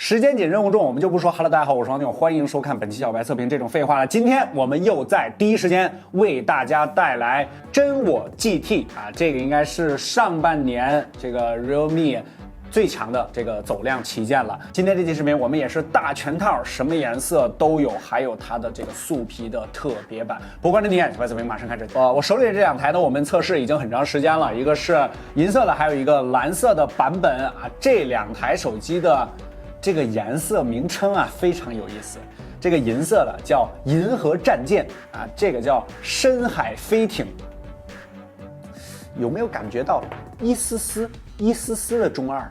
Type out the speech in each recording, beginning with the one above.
时间紧，任务重，我们就不说。Hello， 大家好，我是王总，欢迎收看本期小白测评。这种废话了，今天我们又在第一时间为大家带来真我 GT 啊，这个应该是上半年这个 Realme 最强的这个走量旗舰了。今天这期视频我们也是大全套，什么颜色都有，还有它的这个素皮的特别版。不关注点，小白测评马上开始。我手里的这两台呢，我们测试已经很长时间了，一个是银色的，还有一个蓝色的版本啊。这两台手机的这个颜色名称啊非常有意思，这个银色的叫银河战舰啊，这个叫深海飞艇。有没有感觉到一丝丝的中二？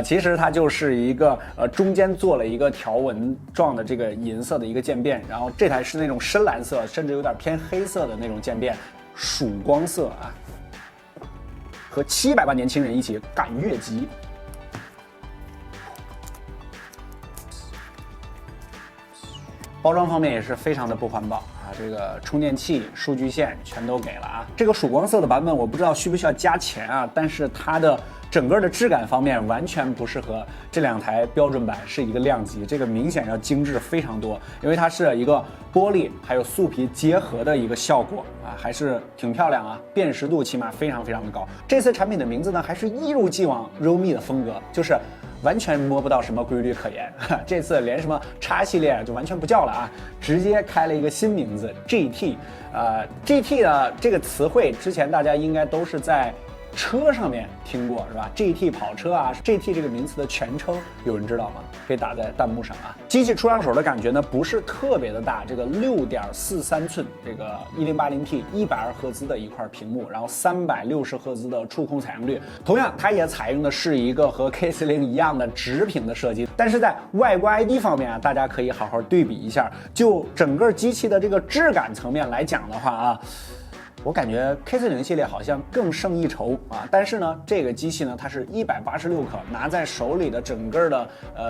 其实它就是一个中间做了一个条纹状的这个银色的一个渐变，然后这台是那种深蓝色，甚至有点偏黑色的那种渐变，曙光色啊，和700万年轻人一起赶越级。包装方面也是非常的不环保啊，这个充电器、数据线全都给了啊。这个曙光色的版本我不知道需不需要加钱啊，但是它的整个的质感方面完全不是和这两台标准版是一个量级，这个明显要精致非常多，因为它是一个玻璃还有素皮结合的一个效果啊，还是挺漂亮啊，辨识度起码非常的高。这次产品的名字呢还是一如既往 Realme 的风格，就是完全摸不到什么规律可言，这次连什么X系列就完全不叫了啊，直接开了一个新名字 GT。GT 呢这个词汇之前大家应该都是在车上面听过是吧 ？GT 跑车啊 ，GT 这个名词的全称有人知道吗？可以打在弹幕上啊。机器出上手的感觉呢不是特别的大，这个6.43寸，这个1080P 120赫兹的一块屏幕，然后360赫兹的触控采样率。同样，它也采用的是一个和 K40一样的直屏的设计，但是在外观 ID 方面啊，大家可以好好对比一下。就整个机器的这个质感层面来讲的话啊。我感觉 K40系列好像更胜一筹啊，但是呢，这个机器呢，它是186克，拿在手里的整个的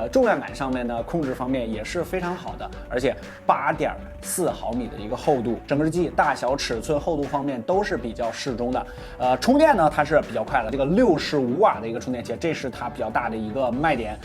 重量感上面呢，控制方面也是非常好的，而且8.4毫米的一个厚度，整个机大小、尺寸、厚度方面都是比较适中的。充电呢，它是比较快的，这个65瓦的一个充电器，这是它比较大的一个卖点，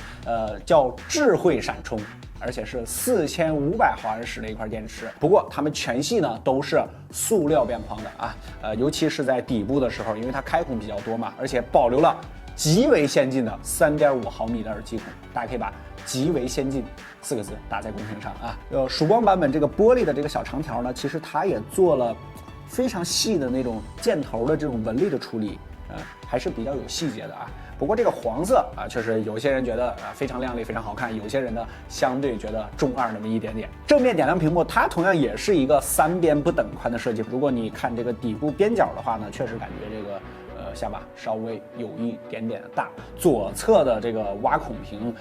叫智慧闪充。而且是4500毫安时的一块电池，不过它们全系呢都是塑料边框的啊，尤其是在底部的时候，因为它开孔比较多嘛，而且保留了极为先进的3.5毫米的耳机孔，大家可以把极为先进4个字打在公屏上啊。曙光版本这个玻璃的这个小长条呢，其实它也做了非常细的那种箭头的这种纹理的处理，还是比较有细节的啊。不过这个黄色啊，确实有些人觉得非常亮丽、非常好看，有些人呢相对觉得中二那么一点点。正面点亮屏幕，它同样也是一个3边不等宽的设计。如果你看这个底部边角的话呢，确实感觉这个下巴稍微有一点点大，左侧的这个挖孔屏，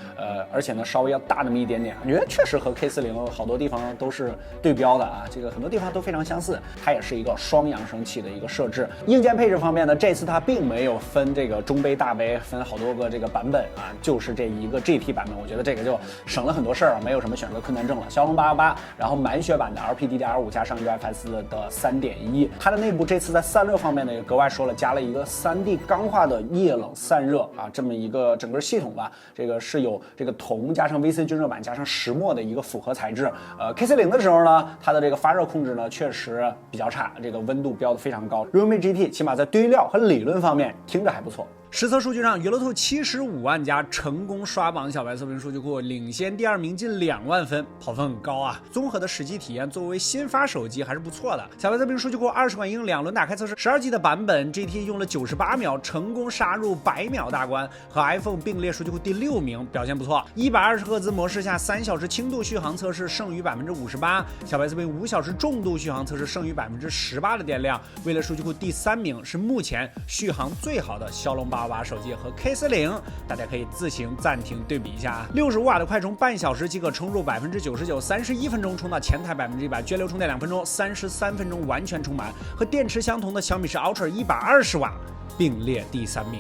而且呢稍微要大那么一点点，感觉确实和 K40好多地方都是对标的啊，这个很多地方都非常相似。它也是一个双扬声器的一个设置。硬件配置方面呢，这次它并没有分这个中杯、大杯，分好多个这个版本啊，就是这一个 GT 版本，我觉得这个就省了很多事儿啊，没有什么选择困难症了。骁龙888，然后满血版的 LPDDR5 加上 UFS 的3.1，它的内部这次在散热方面呢也格外说了，加了一个3D 钢化的液冷散热啊，这么一个整个系统吧，这个是有这个铜加上 VC 均热板加上石墨的一个复合材质。K40的时候呢，它的这个发热控制呢确实比较差，这个温度标的非常高。Realme GT 起码在堆料和理论方面听着还不错。实测数据上，娱乐兔75万加成功刷榜小白测评数据库，领先第2名近2万分，跑分很高啊！综合的实际体验，作为新发手机还是不错的。小白测评数据库20款应用2轮打开测试，12G 的版本 GT 用了98秒，成功杀入100秒大关，和 iPhone 并列数据库第6名，表现不错。120赫兹模式下3小时轻度续航测试剩余58%，小白测评5小时重度续航测试剩余18%的电量，位列数据库第3名，是目前续航最好的骁龙888手机和 K40，大家可以自行暂停对比一下啊。65瓦的快充，半小时即可充入99%，31分钟充到前台100%，涓流充电2分钟，33分钟完全充满，和电池相同的小米十 Ultra 120瓦并列第3名。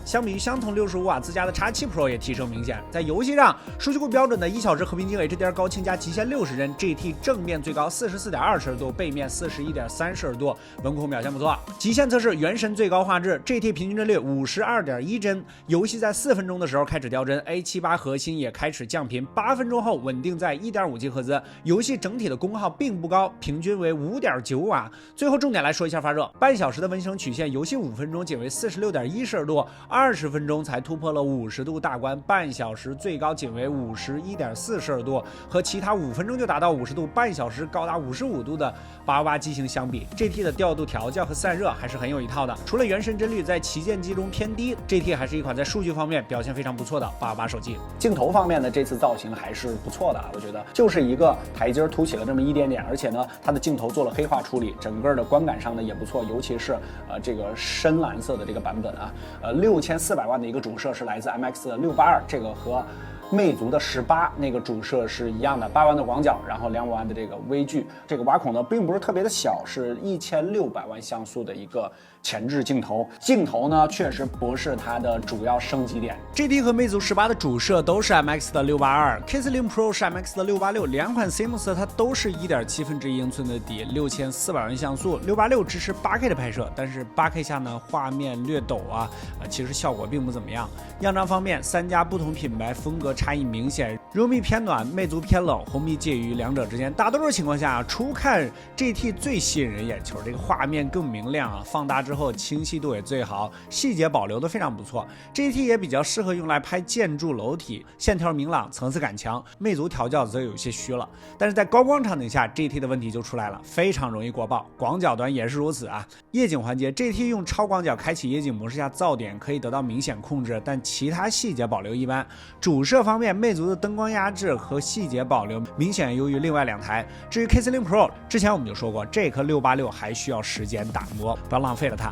相比于相同65瓦自家的 X7 Pro 也提升明显。在游戏上，数据库标准的1小时和平精 HDR 高清加极限60帧 GT 正面最高44.2摄氏度，背面41.3摄氏度，温控表现不错。极限测试原神最高画质 GT 平均帧率52.1帧，游戏在4分钟的时候开始掉帧 ，A78 核心也开始降频，8分钟后稳定在1.57赫兹。游戏整体的功耗并不高，平均为5.9瓦。最后重点来说一下发热，半小时的温升曲线，游戏5分钟仅为46.1摄氏度，20分钟才突破了50度大关，半小时最高仅为51.4摄氏度，和其他5分钟就达到50度，半小时高达55度的888机型相比 ，GT 的调度调教和散热还是很有一套的。除了原神帧率在旗舰机中偏低 ，GT 还是一款在数据方面表现非常不错的888手机。镜头方面呢，这次造型还是不错的啊，我觉得就是一个台阶凸起了这么一点点，而且呢，它的镜头做了黑化处理，整个的观感上呢也不错，尤其是这个深蓝色的这个版本啊，6400万的一个主摄是来自 MX 的682，这个和魅族的18那个主摄是一样的，8万的广角，然后2万的这个微距，这个挖孔呢并不是特别的小，是1600万像素的一个前置镜头。镜头呢确实不是它的主要升级点。GT 和魅族18的主摄都是 MX 的682，K40 Pro 是 MX 的686，两款 CMOS 它都是1.7英寸的底，6400万像素，686支持 8K 的拍摄，但是 8K 下呢画面略抖啊，其实效果并不怎么样。样张方面，3家不同品牌风格差异明显，realme偏暖，魅族偏冷，红米介于两者之间。大多数情况下，初看 GT 最吸引人眼球，这个画面更明亮啊，放大之后清晰度也最好，细节保留的非常不错。GT 也比较适合用来拍建筑楼体，线条明朗，层次感强。魅族调教则有些虚了，但是在高光场景下 ，GT 的问题就出来了，非常容易过曝。广角端也是如此啊。夜景环节 ，GT 用超广角开启夜景模式下噪点可以得到明显控制，但其他细节保留一般。主摄方面，魅族的灯光压制和细节保留明显优于另外2台。至于 K40 Pro， 之前我们就说过，这颗686还需要时间打磨，不要浪费了它。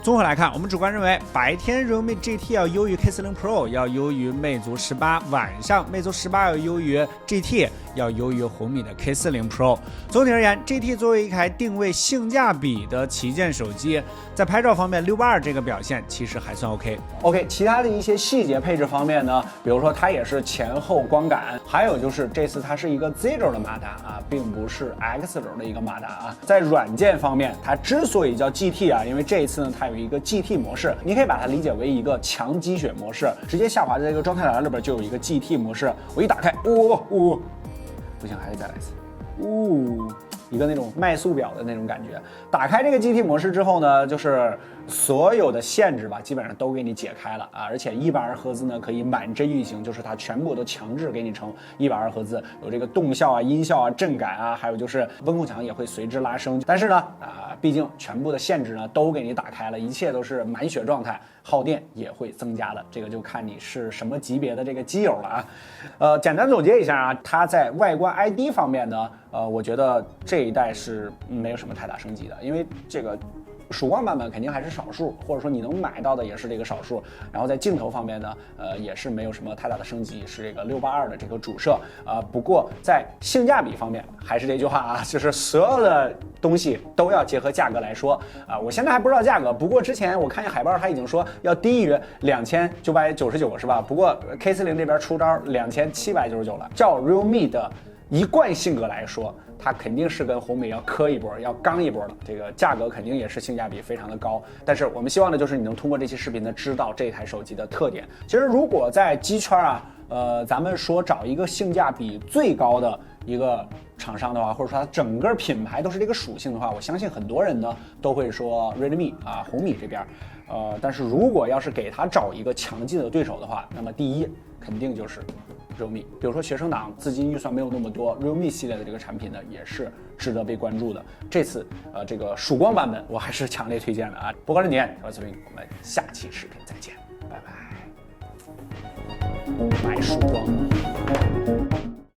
综合来看，我们主观认为，白天 realme GT 要优于 K40 Pro， 要优于魅族18，晚上魅族18要优于 GT， 要优于红米的 K40 Pro。总体而言 ，GT 作为一台定位性价比的旗舰手机，在拍照方面，682这个表现其实还算 OK。其他的一些细节配置方面呢，比如说它也是前后光感，还有就是这次它是一个 Z 轴的马达啊，并不是 X 轴的一个马达啊。在软件方面，它之所以叫 GT 啊，因为这一次呢，它有一个 GT 模式，你可以把它理解为一个强积雪模式，直接下滑在这个状态栏里边就有一个 GT 模式。我一打开，不行，还得再来一次，一个那种迈速表的那种感觉。打开这个 GT 模式之后呢，就是所有的限制吧，基本上都给你解开了啊！而且120赫兹呢可以满帧运行，就是它全部都强制给你成120赫兹，有这个动效啊、音效啊、震感啊，还有就是温控墙也会随之拉升。但是呢，毕竟全部的限制呢都给你打开了，一切都是满血状态，耗电也会增加的，这个就看你是什么级别的这个机友了啊。简单总结一下啊，它在外观 ID 方面呢，我觉得这一代是没有什么太大升级的，因为这个曙光版本肯定还是少数，或者说你能买到的也是这个少数。然后在镜头方面呢，也是没有什么太大的升级，是这个682的这个主摄不过在性价比方面，还是这句话啊，就是所有的东西都要结合价格来说我现在还不知道价格，不过之前我看见海报，他已经说要低于2999是吧？不过 K40 这边出招2799了。照 realme 的一贯性格来说，它肯定是跟红米要磕一波，要刚一波的，这个价格肯定也是性价比非常的高。但是我们希望的就是你能通过这期视频呢，知道这台手机的特点。其实如果在机圈咱们说找一个性价比最高的一个厂商的话，或者说它整个品牌都是这个属性的话，我相信很多人呢都会说 Redmi 红米这边。但是如果要是给它找一个强劲的对手的话，那么第一肯定就是realme。比如说学生党资金预算没有那么多，realme 系列的这个产品呢也是值得被关注的。这次这个曙光版本我还是强烈推荐的啊！不光是你，我是我们下期视频再见，拜拜。买曙光。